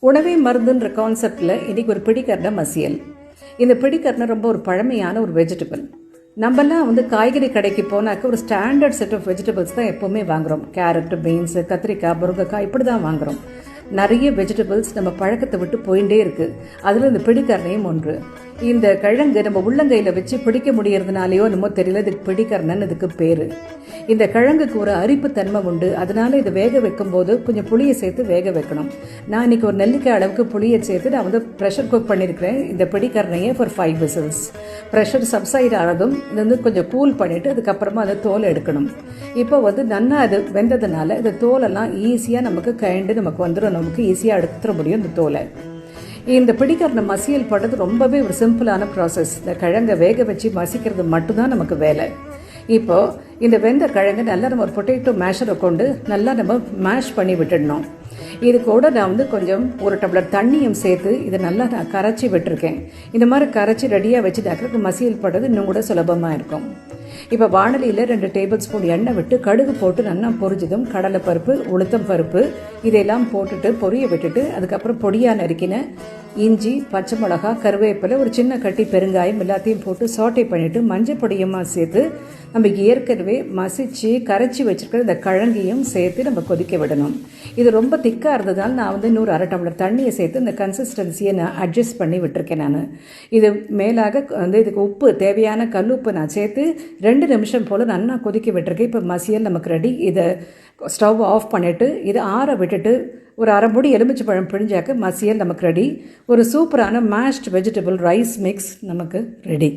உணவே மருந்துன்ற கான்செப்டில் இன்றைக்கி ஒரு பிடிக்கரண மசியல். இந்த பிடிக்கரணை ரொம்ப ஒரு பழமையான ஒரு வெஜிடபிள். நம்மலாம் காய்கறி கடைக்கு போனாக்க ஒரு ஸ்டாண்டர்ட் செட் ஆஃப் வெஜிடபிள்ஸ் தான் எப்போவுமே வாங்குகிறோம். கேரட், பீன்ஸு, கத்திரிக்காய், முருங்கைக்காய் இப்படி தான் வாங்குகிறோம். நிறைய வெஜிடபிள்ஸ் நம்ம பழக்கத்தை விட்டு போயிட்டே இருக்குது. அதில் இந்த பிடிக்கரணையும் ஒன்று. இந்த கிழங்கு நம்ம உள்ளங்கையில் வச்சு பிடிக்க முடியறதுனாலையோ என்னமோ தெரியல, இதுக்கு பிடிக்கரணன்னு இதுக்கு பேர். இந்த கிழங்குக்கு ஒரு அரிப்பு தன்மை உண்டு. அதனால இதை வேக வைக்கும்போது கொஞ்சம் புளியை சேர்த்து வேக வைக்கணும். நான் இன்னைக்கு ஒரு நெல்லிக்காய் அளவுக்கு புளியை சேர்த்து நான் ப்ரெஷர் குக் பண்ணியிருக்கிறேன் இந்த பிடிக்கரணையை ஃபார் 5 whistles. ப்ரெஷர் சப்சைட் ஆனதும் இது கொஞ்சம் கூல் பண்ணிவிட்டு அதுக்கப்புறமா அதை தோலை எடுக்கணும். இப்போ நன்னா அது வெந்ததுனால இந்த தோலெல்லாம் ஈஸியாக நமக்கு கயண்டு நமக்கு வந்துடும். நமக்கு ஈஸியாக எடுத்துட முடியும் இந்த தோலை. இந்த பிடிக்கரணை மசியல் பண்ணுறது ரொம்பவே ஒரு சிம்பிளான ப்ராசஸ். இந்த கிழங்கை வேக வச்சு மசிக்கிறது மட்டும்தான் நமக்கு வேலை. இப்போது இந்த வெந்த கிழங்கு நல்லா நம்ம ஒரு பொட்டேட்டோ மேஷரை கொண்டு நல்லா நம்ம மேஷ் பண்ணி விட்டுடணும். இது கூட நான் கொஞ்சம் ஒரு டம்ளர் தண்ணியும் சேர்த்து இதை நல்லா நான் கரைச்சி விட்டுருக்கேன். இந்த மாதிரி கரைச்சி ரெடியாக வச்சுட்டாக்க மசியல் பண்ணுறது இன்னும் கூட சுலபமாக இருக்கும். இப்போ வானலியில் 2 டேபிள் ஸ்பூன் எண்ணெய் விட்டு கடுகு போட்டு நல்லா பொரிஞ்சதும் கடலைப்பருப்பு, உளுத்தம் பருப்பு இதையெல்லாம் போட்டுட்டு பொரிய விட்டுட்டு அதுக்கப்புறம் பொடியாக நறுக்கின இஞ்சி, பச்சை மிளகா, கருவேப்பிலை, ஒரு சின்ன கட்டி பெருங்காயம் எல்லாத்தையும் போட்டு சாட்டே பண்ணிவிட்டு மஞ்சள் பொடியமாக சேர்த்து நம்ம ஏற்கனவே மசிச்சு கரைச்சி வச்சுருக்கிற இந்த கிழங்கையும் சேர்த்து நம்ம கொதிக்க விடணும். இது ரொம்ப திக்காக இருந்ததால் நான் இன்னொரு 1/2 டம்ளர் தண்ணியை சேர்த்து இந்த கன்சிஸ்டன்சியை நான் அட்ஜஸ்ட் பண்ணி விட்டுருக்கேன். நான் இது மேலாக இதுக்கு உப்பு தேவையான கல்லுப்பு நான் சேர்த்து 2 நிமிஷம் போல் நல்லா கொதிக்க விட்டுருக்கேன். இப்போ மசியல் நமக்கு ரெடி. இதை ஸ்டவ் ஆஃப் பண்ணிவிட்டு இதை ஆற விட்டுட்டு ஒரு 1/2 மூடி எலுமிச்சை பழம் பிழிஞ்சாக்க மசியல் நமக்கு ரெடி. ஒரு சூப்பரான மேஷ்ட் வெஜிடபிள் ரைஸ் மிக்ஸ் நமக்கு ரெடி.